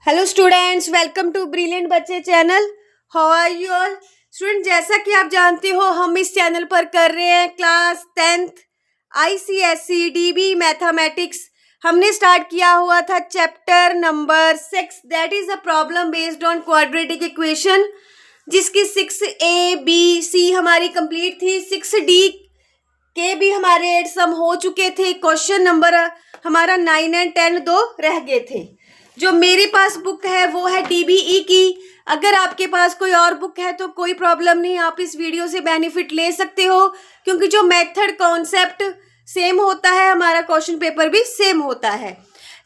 Hello students, welcome to brilliant बच्चे चैनल। How are you all student? जैसा कि आप जानते हो, हम इस चैनल पर कर रहे हैं class 10th ICSE DB mathematics. हमने स्टार्ट किया हुआ था chapter number 6, that is a problem based on quadratic equation, जिसकी 6A B C हमारी कंप्लीट थी। 6D के भी हमारे 8 सम हो चुके थे। क्वेश्चन नंबर हमारा 9 एंड 10 दो रह गए थे। जो मेरे पास बुक है वो है DBE की। अगर आपके पास कोई और बुक है तो कोई प्रॉब्लम नहीं, आप इस वीडियो से बेनिफिट ले सकते हो, क्योंकि जो मेथड कॉन्सेप्ट सेम होता है, हमारा क्वेश्चन पेपर भी सेम होता है।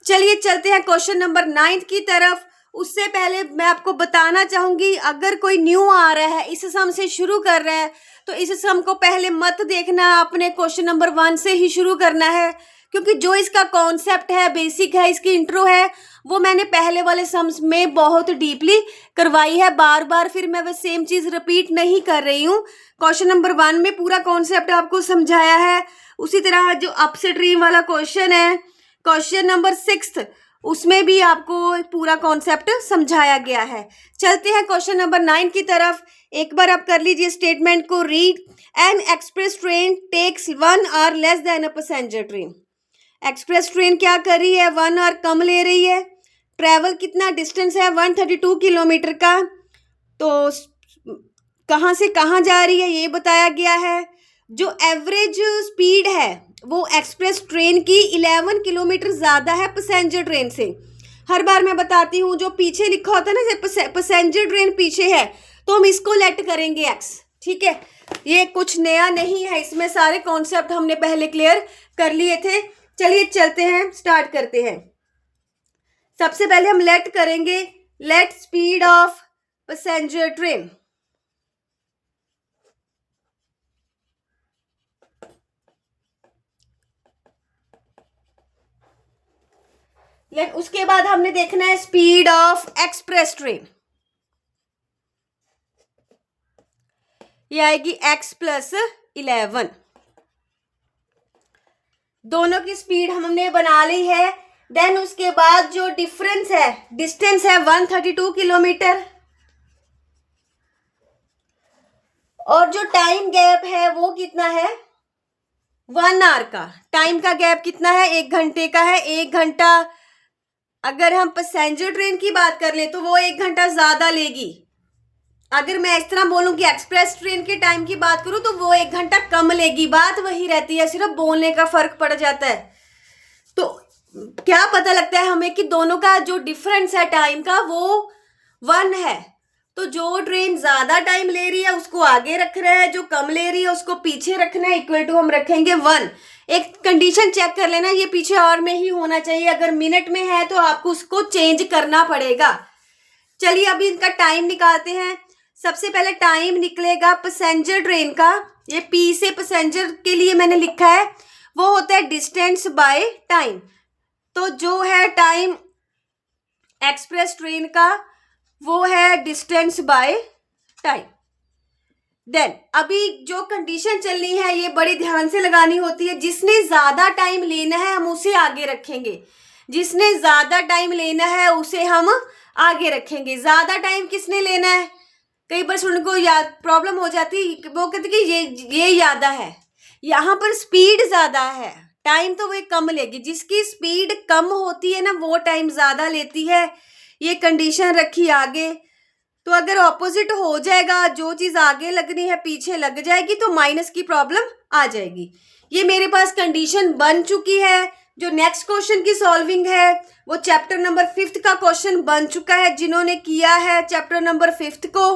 चलिए चलते हैं क्वेश्चन नंबर 9 की तरफ। उससे पहले मैं आपको बताना चाहूंगी, अगर कोई न्यू आ रहा है, इस सम से शुरू कर रहा है, तो इस सम को पहले मत देखना, अपने क्वेश्चन नंबर 1 से ही शुरू करना है, क्योंकि जो इसका कॉन्सेप्ट है, बेसिक है, इसकी इंट्रो है, वो मैंने पहले वाले सम्स में बहुत डीपली करवाई है। बार बार फिर मैं वो सेम चीज रिपीट नहीं कर रही हूँ। क्वेश्चन नंबर 1 में पूरा कॉन्सेप्ट आपको समझाया है। उसी तरह जो अपस्ट्रीम वाला क्वेश्चन है, क्वेश्चन नंबर 6, उसमें भी आपको पूरा कॉन्सेप्ट समझाया गया है। चलते हैं क्वेश्चन नंबर 9 की तरफ। एक बार आप कर लीजिए स्टेटमेंट को read. An express train takes 1 hour less than a passenger train. Express train क्या कर रही है? 1 आवर कम ले रही है। ट्रैवल कितना डिस्टेंस है? 132 किलोमीटर का। तो कहाँ से कहाँ जा रही है ये बताया गया है। जो एवरेज स्पीड है वो एक्सप्रेस ट्रेन की 11 किलोमीटर ज़्यादा है पैसेंजर ट्रेन से। हर बार मैं बताती हूँ, जो पीछे लिखा होता है ना, जैसे पैसेंजर ट्रेन पीछे है, तो हम इसको लेट करेंगे एक्स। ठीक है, ये कुछ नया नहीं है, इसमें सारे कॉन्सेप्ट हमने पहले क्लियर कर लिए थे। चलिए चलते हैं, स्टार्ट करते हैं। सबसे पहले हम लेट करेंगे, let speed of passenger train. उसके बाद हमने देखना है स्पीड ऑफ एक्सप्रेस ट्रेन। ये आएगी x प्लस 11। दोनों की स्पीड हमने बना ली है। देन उसके बाद जो डिफरेंस है, डिस्टेंस है 132 किलोमीटर, और जो टाइम गैप है वो कितना है? 1 आवर का। टाइम का गैप कितना है? 1 घंटे का है। 1 घंटा, अगर हम पैसेंजर ट्रेन की बात कर ले तो वो 1 घंटा ज्यादा लेगी। अगर मैं इस तरह बोलूं कि एक्सप्रेस ट्रेन के टाइम की बात करूं तो वो 1 घंटा कम लेगी। बात वही रहती है, सिर्फ बोलने का फर्क पड़ जाता है। तो क्या पता लगता है हमें कि दोनों का जो डिफरेंस है टाइम का वो 1 है। तो जो ट्रेन ज्यादा टाइम ले रही है उसको आगे रख रहा है, जो कम ले रही है उसको पीछे रखना है। इक्वल टू हम रखेंगे 1। एक कंडीशन चेक कर लेना, ये पीछे और में ही होना चाहिए। अगर मिनट में है तो आपको उसको चेंज करना पड़ेगा। चलिए अभी इनका टाइम निकालते हैं। सबसे पहले टाइम निकलेगा पैसेंजर ट्रेन का। ये पी से पैसेंजर के लिए मैंने लिखा है, वो होता है डिस्टेंस बाय टाइम। तो जो है टाइम एक्सप्रेस ट्रेन का वो है डिस्टेंस बाय टाइम। देन अभी जो कंडीशन चलनी है ये बड़ी ध्यान से लगानी होती है। जिसने ज्यादा टाइम लेना है हम उसे आगे रखेंगे। जिसने ज्यादा टाइम लेना है उसे हम आगे रखेंगे। ज्यादा टाइम किसने लेना है? कई बार स्टूडेंट को याद प्रॉब्लम हो जाती, वो कहते कि ये ज्यादा है, यहाँ पर स्पीड ज्यादा है, टाइम तो वो कम लेगी। जिसकी स्पीड कम होती है ना वो टाइम ज्यादा लेती है। ये कंडीशन रखी आगे। तो अगर ऑपोजिट हो जाएगा, जो चीज आगे लगनी है पीछे लग जाएगी, तो माइनस की प्रॉब्लम आ जाएगी। ये मेरे पास कंडीशन बन चुकी है। जो नेक्स्ट क्वेश्चन की सॉल्विंग है वो चैप्टर नंबर 5 का क्वेश्चन बन चुका है। जिन्होंने किया है चैप्टर नंबर 5 को,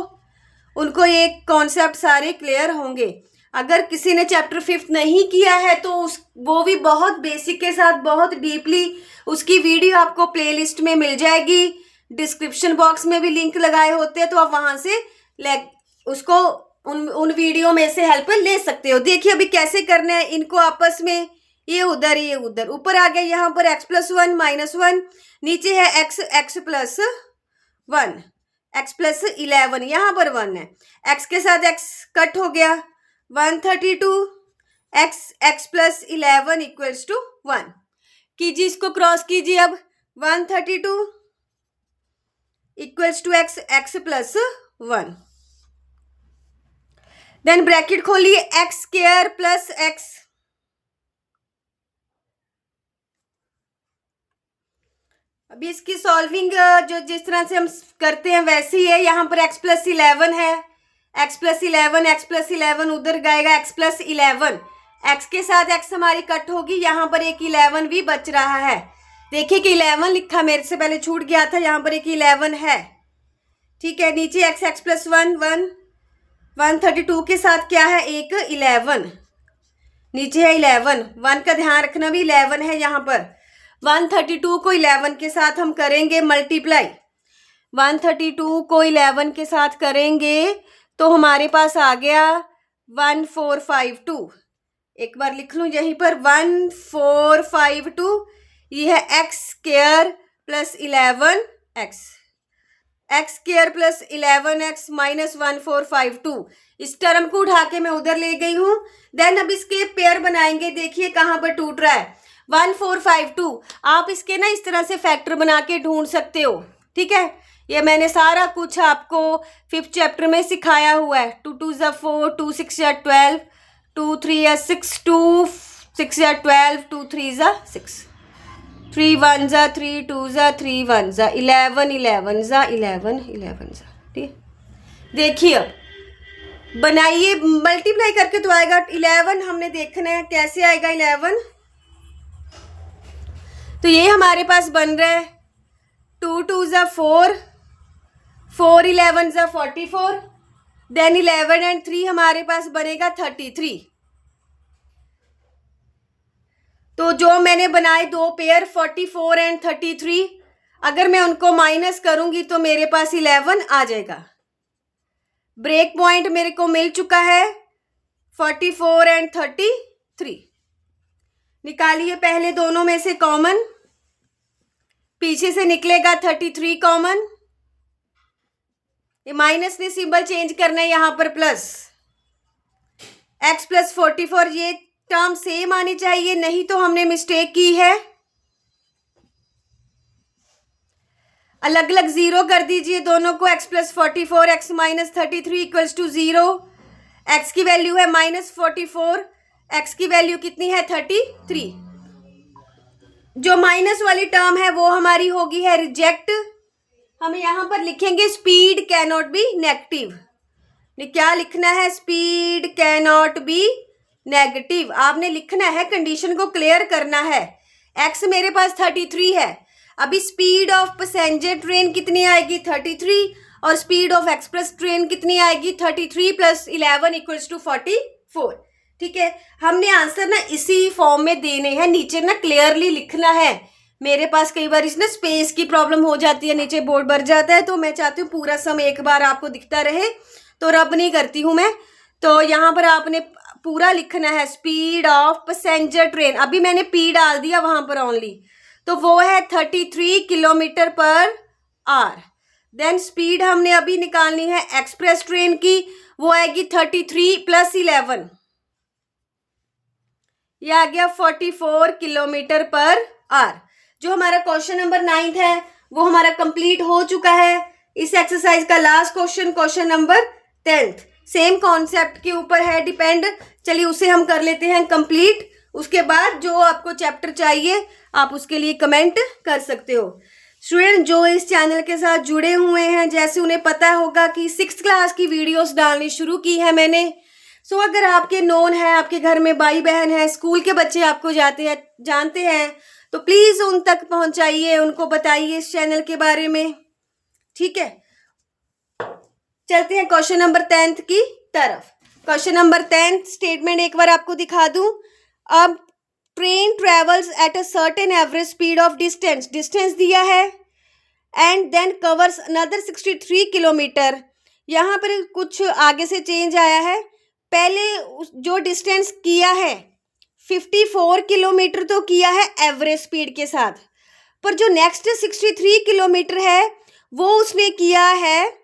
उनको ये कॉन्सेप्ट सारे क्लियर होंगे। अगर किसी ने चैप्टर 5 नहीं किया है तो वो भी बहुत बेसिक के साथ, बहुत डीपली, उसकी वीडियो आपको प्लेलिस्ट में मिल जाएगी। डिस्क्रिप्शन बॉक्स में भी लिंक लगाए होते हैं, तो आप वहां से उसको उन वीडियो में से हेल्प ले सकते हो। देखिए अभी कैसे करना है इनको आपस में। ये उधर, ये उधर, ऊपर आ गया यहाँ पर x प्लस 1 माइनस 1, नीचे है x प्लस 1, x प्लस 11, यहाँ पर 1 है। x के साथ x कट हो गया, 132, x प्लस 11 इक्वल्स टू 1। कीजिए, इसको क्रॉस कीजिए अब। 132 equals to X, X plus 1। Then bracket खोलिए, एक्स स्क्वायर प्लस एक्स, अभी इसकी सॉल्विंग जो जिस तरह से हम करते हैं वैसे ही है। यहाँ पर x प्लस 11 है, x प्लस 11, x प्लस 11 उधर जाएगा x प्लस 11, x के साथ x हमारी कट होगी, यहाँ पर एक 11 भी बच रहा है। देखिए कि 11 लिखा मेरे से पहले छूट गया था, यहाँ पर एक 11 है, ठीक है। नीचे x, x प्लस 1, 132 के साथ क्या है, एक 11, नीचे है 11, 1 का ध्यान रखना भी 11 है यहाँ पर। 132 को 11 के साथ हम करेंगे मल्टीप्लाई, 132 को 11 के साथ करेंगे तो हमारे पास आ गया 1452। एक बार लिख लूँ यहीं पर, 1452, ये है x square plus 11x, x square plus 11x minus 1452। इस टर्म को उठा के मैं उधर ले गई हूँ। देन अब इसके पेयर बनाएंगे, देखिए कहाँ पर टूट रहा है, 1452। आप इसके ना इस तरह से फैक्टर बना के ढूंढ सकते हो, ठीक है। ये मैंने सारा कुछ आपको 5th चैप्टर में सिखाया हुआ है। 2 2 ज़ा 4, 2 6 ज़ा 12, 2 3 ज़ा 6, 2 6 ज़ा 12, 2 3 ज़ा 6, 3 1 ज़ा 3, 2 ज़ा 3, 1 ज़ा 11, 11 ज़ा 11, 11 ज़ा, ठीक। देखिए अब बनाइए, मल्टीप्लाई करके तो आएगा 11, हमने देखना है कैसे आएगा 11। तो ये हमारे पास बन रहा है 2 2 ज़ा 4, 4 11 ज़ा 44, देन 11 एंड 3 हमारे पास बनेगा 33। तो जो मैंने बनाए दो पेयर 44 एंड 33, अगर मैं उनको माइनस करूंगी तो मेरे पास 11 आ जाएगा। ब्रेक पॉइंट मेरे को मिल चुका है 44 एंड 33। निकालिए पहले दोनों में से कॉमन, पीछे से निकलेगा 33 कॉमन, ये माइनस ने सिंबल चेंज करना है यहाँ पर प्लस, x प्लस 44, ये टर्म सेम आनी चाहिए, नहीं तो हमने मिस्टेक की है। अलग अलग जीरो कर दीजिए दोनों को, x plus 44, x minus 33 equals to 0। x की वैल्यू है माइनस 44, x की वैल्यू कितनी है 33। जो माइनस वाली टर्म है वो हमारी होगी है रिजेक्ट। हमें यहाँ पर लिखेंगे speed can not be negative. क्या लिखना है, speed can not be negative. आपने लिखना है, कंडीशन को क्लियर करना है। x मेरे पास 33 है, अभी स्पीड ऑफ पैसेंजर ट्रेन कितनी आएगी 33, और स्पीड ऑफ एक्सप्रेस ट्रेन कितनी आएगी 33 प्लस 11 इक्वल्स टू 44, ठीक है। हमने आंसर ना इसी फॉर्म में देने हैं, नीचे ना क्लियरली लिखना है। मेरे पास कई बार इसमें स्पेस की प्रॉब्लम हो जाती है, नीचे बोर्ड भर जाता है, तो मैं चाहती हूँ पूरा सम एक बार आपको दिखता रहे, तो रब नहीं करती हूँ मैं। तो यहाँ पर आपने पूरा लिखना है स्पीड ऑफ पैसेंजर ट्रेन, अभी मैंने पी डाल दिया वहां पर ओनली, तो वो है 33 kilometre per hour. Then speed हमने अभी निकालनी है एक्सप्रेस ट्रेन की, वो आएगी 33 प्लस 11, ये आ गया 44 किलोमीटर पर आवर। जो हमारा क्वेश्चन नंबर 9 है वो हमारा कंप्लीट हो चुका है। इस एक्सरसाइज का last question number 10 same concept के ऊपर है डिपेंड। चलिए उसे हम कर लेते हैं कंप्लीट, उसके बाद जो आपको चैप्टर चाहिए आप उसके लिए कमेंट कर सकते हो। स्टूडेंट जो इस चैनल के साथ जुड़े हुए हैं, जैसे उन्हें पता होगा कि 6th क्लास की वीडियोस डालनी शुरू की है मैंने। सो अगर आपके नोन है, आपके घर में भाई बहन है, स्कूल के बच्चे आपको जानते हैं, तो प्लीज उन तक पहुंचाइए, उनको बताइए इस चैनल के बारे में, ठीक है। चलते हैं क्वेश्चन नंबर 10 की तरफ। क्वेश्चन नंबर 10 स्टेटमेंट एक बार आपको दिखा दूं। अब train travels at a certain average speed of distance दिया है, and then covers another 63 kilometre. यहाँ पर कुछ आगे से चेंज आया है, पहले जो डिस्टेंस किया है 54 किलोमीटर तो किया है एवरेज स्पीड के साथ, पर जो नेक्स्ट 63 किलोमीटर है वो उसने किया है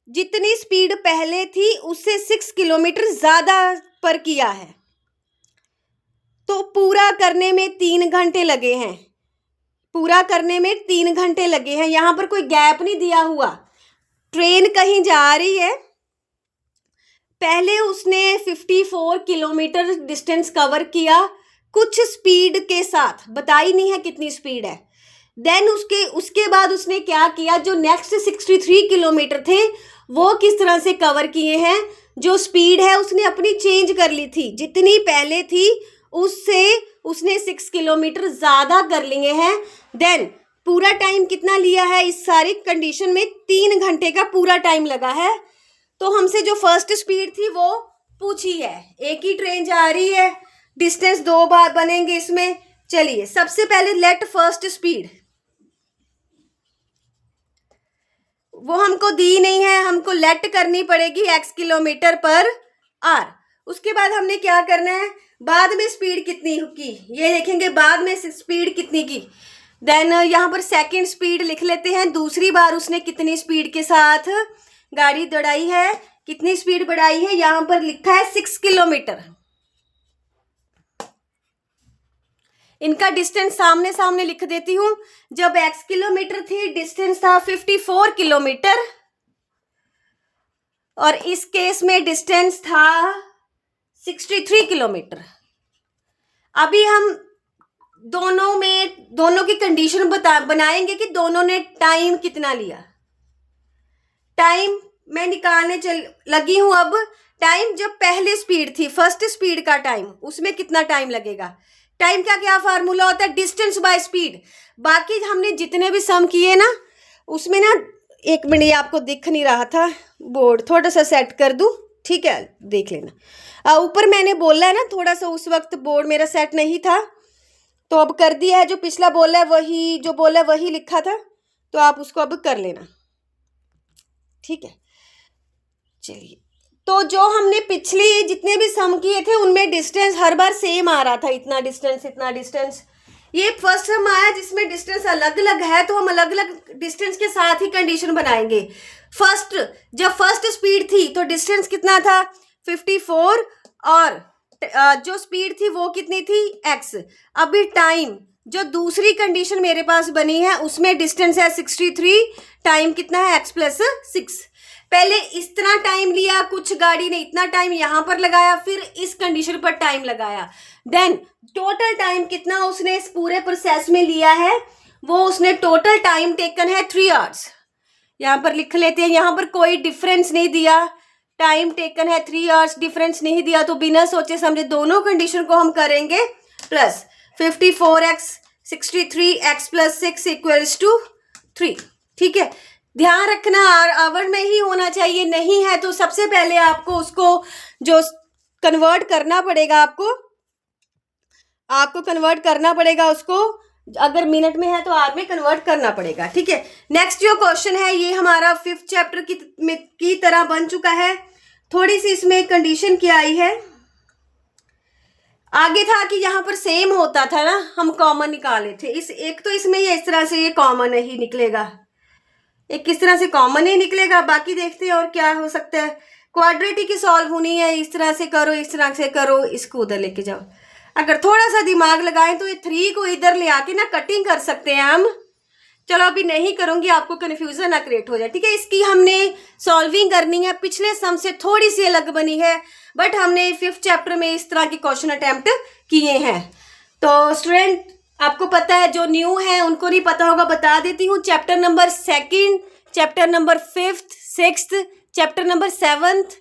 जितनी स्पीड पहले थी उससे 6 किलोमीटर ज़्यादा पर किया है। तो पूरा करने में 3 घंटे लगे हैं, यहाँ पर कोई गैप नहीं दिया हुआ। ट्रेन कहीं जा रही है, पहले उसने 54 किलोमीटर डिस्टेंस कवर किया कुछ स्पीड के साथ, बताई नहीं है कितनी स्पीड है। देन उसके बाद उसने क्या किया, जो नेक्स्ट 63 किलोमीटर थे वो किस तरह से कवर किए हैं, जो स्पीड है उसने अपनी चेंज कर ली थी, जितनी पहले थी उससे उसने 6 किलोमीटर ज़्यादा कर लिए हैं। देन पूरा टाइम कितना लिया है इस सारी कंडीशन में, 3 घंटे का पूरा टाइम लगा है। तो हमसे जो फर्स्ट स्पीड थी वो पूछी है, एक ही ट्रेन जा रही है, डिस्टेंस 2 बार बनेंगे इसमें। चलिए सबसे पहले लेट फर्स्ट स्पीड, वो हमको दी नहीं है, हमको लेट करनी पड़ेगी x किलोमीटर पर आर। उसके बाद हमने क्या करना है, बाद में स्पीड कितनी की ये देखेंगे, बाद में स्पीड कितनी की। देन यहाँ पर सेकंड स्पीड लिख लेते हैं, दूसरी बार उसने कितनी स्पीड के साथ गाड़ी दौड़ाई है, कितनी स्पीड बढ़ाई है, यहाँ पर लिखा है 6 किलोमीटर। इनका डिस्टेंस सामने सामने लिख देती हूँ। जब x किलोमीटर थी डिस्टेंस था 54 किलोमीटर, और इस केस में डिस्टेंस था 63 किलोमीटर। अभी हम दोनों की कंडीशन बनाएंगे कि दोनों ने टाइम कितना लिया। टाइम मैं निकालने लगी हूं। अब टाइम जब पहले स्पीड थी, फर्स्ट स्पीड का टाइम, उसमें कितना टाइम लगेगा। टाइम का क्या फार्मूला होता है, डिस्टेंस बाय स्पीड। बाकी हमने जितने भी सम किए ना उसमें ना, एक मिनट ये आपको दिख नहीं रहा था, बोर्ड थोड़ा सा सेट कर दूं, ठीक है देख लेना। ऊपर मैंने बोला है ना, थोड़ा सा उस वक्त बोर्ड मेरा सेट नहीं था तो अब कर दिया है। जो पिछला बोला है वही, जो बोला है वही लिखा था, तो आप उसको अब कर लेना, ठीक है। चलिए, तो जो हमने पिछली जितने भी सम किए थे उनमें डिस्टेंस हर बार सेम आ रहा था, इतना डिस्टेंस इतना डिस्टेंस। ये फर्स्ट सम आया जिसमें डिस्टेंस अलग अलग है, तो हम अलग अलग डिस्टेंस के साथ ही कंडीशन बनाएंगे। जब फर्स्ट स्पीड थी तो डिस्टेंस कितना था 54, और जो स्पीड थी वो कितनी थी x। अभी टाइम जो दूसरी कंडीशन मेरे पास बनी है उसमें डिस्टेंस है 63, टाइम कितना है x प्लस 6। पहले इस तरह टाइम लिया, कुछ गाड़ी ने इतना टाइम यहाँ पर लगाया, फिर इस कंडीशन पर टाइम लगाया। देन टोटल टाइम कितना उसने इस पूरे प्रोसेस में लिया है, वो उसने टोटल टाइम टेकन है 3 आवर्स। यहाँ पर लिख लेते हैं, यहाँ पर कोई डिफरेंस नहीं दिया, टाइम टेकन है 3 आवर्स, डिफरेंस नहीं दिया, तो बिना सोचे समझे दोनों कंडीशन को हम करेंगे plus 54x 63x plus 6 equals to 3, ठीक है। ध्यान रखना आवर में ही होना चाहिए, नहीं है तो सबसे पहले आपको उसको जो कन्वर्ट करना पड़ेगा, आपको कन्वर्ट करना पड़ेगा उसको, अगर मिनट में है तो आवर में कन्वर्ट करना पड़ेगा, ठीक है। नेक्स्ट जो क्वेश्चन है ये हमारा 5th चैप्टर की तरह बन चुका है। थोड़ी सी इसमें कंडीशन क्या आई है, आगे था कि यहाँ पर सेम होता था ना, हम कॉमन निकाले थे। इस एक तो इसमें ये इस तरह से ये कॉमन ही निकलेगा, एक किस तरह से कॉमन ही निकलेगा। बाकी देखते हैं और क्या हो सकता है। क्वाड्रेटिक की सॉल्व होनी है, इस तरह से करो, इस तरह से करो, इसको उधर लेके जाओ। अगर थोड़ा सा दिमाग लगाएं तो ये 3 को इधर ले आके ना कटिंग कर सकते हैं हम। चलो अभी नहीं करूंगी, आपको कन्फ्यूजन ना क्रिएट हो जाए, ठीक है। इसकी हमने सॉल्विंग करनी है, पिछले सम से थोड़ी सी अलग बनी है, बट हमने 5th चैप्टर में इस तरह के क्वेश्चन अटेम्प्ट किए हैं। तो स्टूडेंट आपको पता है, जो न्यू है उनको नहीं पता होगा, बता देती हूँ। Chapter number 2, chapter number 5th 6th, chapter number 7th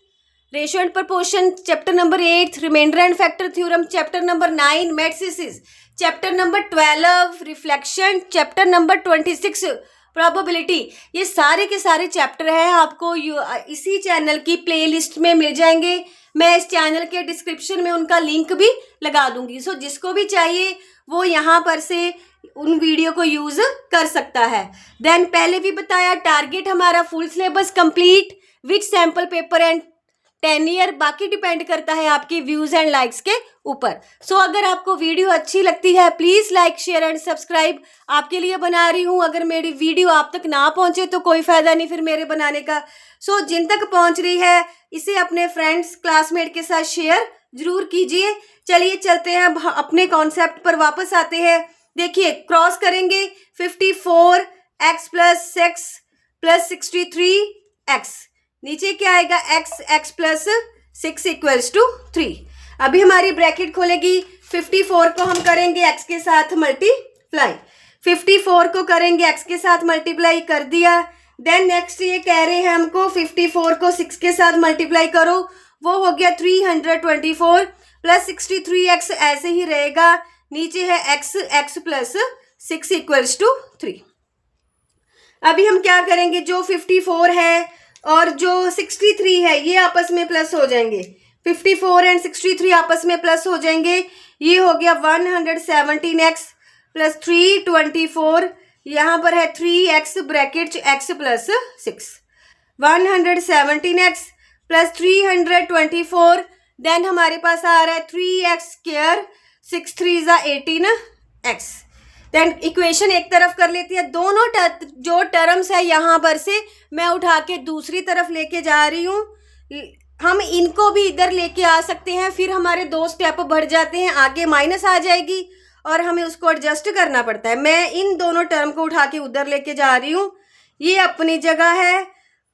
ratio and proportion, chapter number 8 remainder and factor theorem, chapter number 9 matrices, chapter number 12 reflection, chapter number 26 probability. ये सारे के सारे चैप्टर हैं, आपको इसी चैनल की प्लेलिस्ट में मिल जाएंगे। मैं इस चैनल के डिस्क्रिप्शन में उनका लिंक भी लगा दूंगी, सो जिसको भी चाहिए वो यहाँ पर से उन वीडियो को यूज कर सकता है। देन पहले भी बताया, टारगेट हमारा full syllabus complete with sample paper and 10 year, बाकी डिपेंड करता है आपके व्यूज एंड लाइक्स के ऊपर। सो अगर आपको वीडियो अच्छी लगती है please like share and subscribe आपके लिए बना रही हूँ। अगर मेरी वीडियो आप तक ना पहुंचे तो कोई फायदा नहीं फिर मेरे बनाने का। सो जिन तक पहुंच रही है इसे अपने फ्रेंड्स क्लासमेट के साथ शेयर जरूर कीजिए। चलिए चलते हैं, अपने कॉन्सेप्ट पर वापस आते हैं। देखिए क्रॉस करेंगे 54x प्लस 6 प्लस 63 एक्स, नीचे क्या आएगा X, X plus 6 equals to 3। अभी हमारी ब्रैकेट खोलेगी, 54 को हम करेंगे एक्स के साथ मल्टीप्लाई, 54 को करेंगे एक्स के साथ मल्टीप्लाई, कर दिया। देन नेक्स्ट ये कह रहे हैं हमको 54 को 6 के साथ मल्टीप्लाई करो, वो हो गया 324 प्लस 63x ऐसे ही रहेगा, नीचे है x, x plus 6 equals to 3। अभी हम क्या करेंगे, जो 54 है और जो 63 है ये आपस में प्लस हो जाएंगे, 54 एंड 63 आपस में प्लस हो जाएंगे, ये हो गया 117x प्लस 324, यहाँ पर है 3x bracket x plus 6, 117x plus 324, then हमारे पास आ रहा है 3x स्क्वायर, 6 3 ज़ा 18x। देन इक्वेशन एक तरफ कर लेती है, दोनों जो टर्म्स है यहाँ पर से मैं उठा के दूसरी तरफ लेके जा रही हूँ, हम इनको भी इधर लेके आ सकते हैं, फिर हमारे 2 स्टेप बढ़ जाते हैं, आगे माइनस आ जाएगी और हमें उसको एडजस्ट करना पड़ता है। मैं इन दोनों टर्म को उठा के उधर लेके जा रही हूँ, ये अपनी जगह है,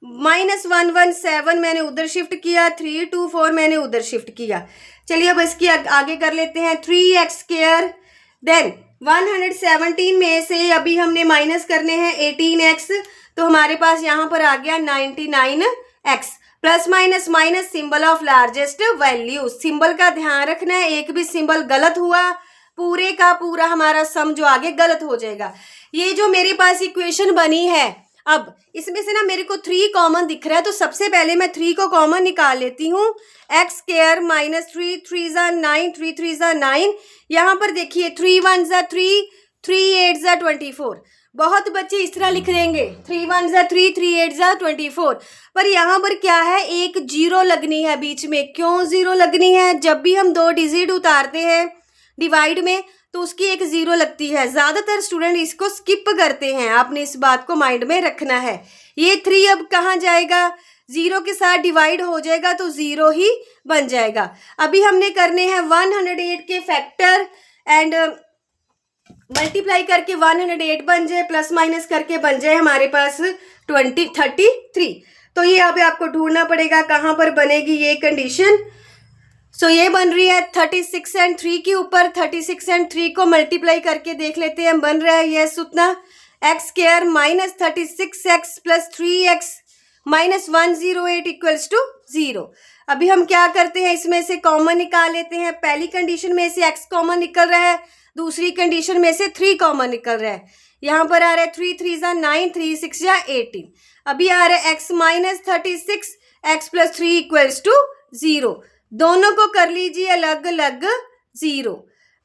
-117 मैंने उधर शिफ्ट किया, 324 मैंने उधर शिफ्ट किया। चलिए अब इसकी आगे कर लेते हैं, 3x स्क्वायर, देन 117 में से अभी हमने माइनस करने हैं 18x, तो हमारे पास यहाँ पर आ गया 99x, plus minus minus symbol of largest value, symbol का ध्यान रखना है, एक भी सिंबल गलत हुआ पूरे का पूरा हमारा सम जो आगे गलत हो जाएगा। ये जो मेरे पास इक्वेशन बनी है, अब इसमें से ना मेरे को 3 कॉमन दिख रहा है, तो सबसे पहले मैं 3 को कॉमन निकाल लेती हूँ, एक्स स्क्वायर माइनस 3 3 ज़ा 9, 3 3 ज़ा 9, यहाँ पर देखिए 3 1 ज़ा 3, 3 8 ज़ा 24। बहुत बच्चे इस तरह लिख देंगे 3 1 ज़ा 3, 3 8 ज़ा 24, पर यहाँ पर क्या है, एक जीरो लगनी है बीच में। क्यों जीरो लगनी है, जब भी हम 2 डिजिट उतारते हैं डिवाइड में तो उसकी एक जीरो लगती है, ज़्यादातर स्टूडेंट इसको स्किप करते हैं, आपने इस बात को माइंड में रखना है। ये 3 अब कहाँ जाएगा, जीरो के साथ डिवाइड हो जाएगा तो जीरो ही बन जाएगा। अभी हमने करने हैं 108 के फैक्टर एंड मल्टीप्लाई करके 108 बन जाए, प्लस माइनस करके बन जाए हमारे पास 33। तो ये अभी आपको ढूंढना पड़ेगा कहाँ पर बनेगी ये कंडीशन। सो ये बन रही है 36 एंड 3 के ऊपर, 36 एंड 3 को मल्टीप्लाई करके देख लेते हैं, बन रहा है यस उतना, X square minus 36x plus 3x minus 108 equals to 0। अभी हम क्या करते हैं, इसमें से कॉमन निकाल लेते हैं। पहली कंडीशन में से x कॉमन निकल रहा है, दूसरी कंडीशन में से 3 कॉमन निकल रहा है। यहाँ पर आ रहा है 3 3 ज़ा 9, 3 6 ज़ा 18। अभी आ रहा है x minus 36 x plus 3 equals to 0। दोनों को कर लीजिए अलग अलग 0।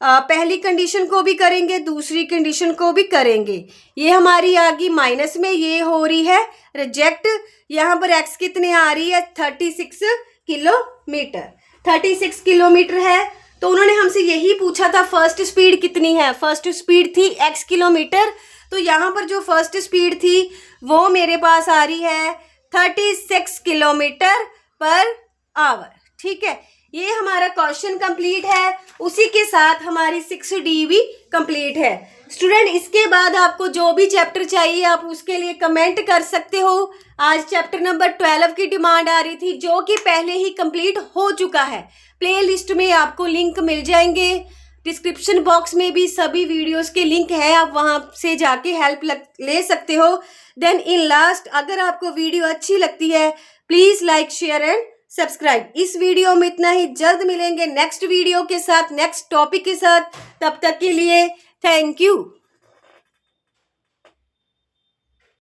पहली कंडीशन को भी करेंगे, दूसरी कंडीशन को भी करेंगे। ये हमारी आ गई माइनस में, ये हो रही है रिजेक्ट। यहाँ पर x कितने आ रही है, 36 किलोमीटर, 36 किलोमीटर है। तो उन्होंने हमसे यही पूछा था फर्स्ट स्पीड कितनी है, फर्स्ट स्पीड थी x किलोमीटर, तो यहाँ पर जो फर्स्ट स्पीड थी वो मेरे पास आ रही है 36 किलोमीटर पर आवर। ठीक है, ये हमारा क्वेश्चन कंप्लीट है, उसी के साथ हमारी 6D भी कंप्लीट है। स्टूडेंट इसके बाद आपको जो भी चैप्टर चाहिए आप उसके लिए कमेंट कर सकते हो। आज चैप्टर नंबर 12 की डिमांड आ रही थी जो कि पहले ही कंप्लीट हो चुका है। प्ले लिस्ट में आपको लिंक मिल जाएंगे, डिस्क्रिप्शन बॉक्स में भी सभी वीडियोस के लिंक है, आप वहां से जाके हेल्प ले सकते हो। देन इन लास्ट, अगर आपको वीडियो अच्छी लगती है please like share and subscribe. इस वीडियो में इतना ही, जल्द मिलेंगे नेक्स्ट वीडियो के साथ, नेक्स्ट टॉपिक के साथ। तब तक के लिए थैंक यू।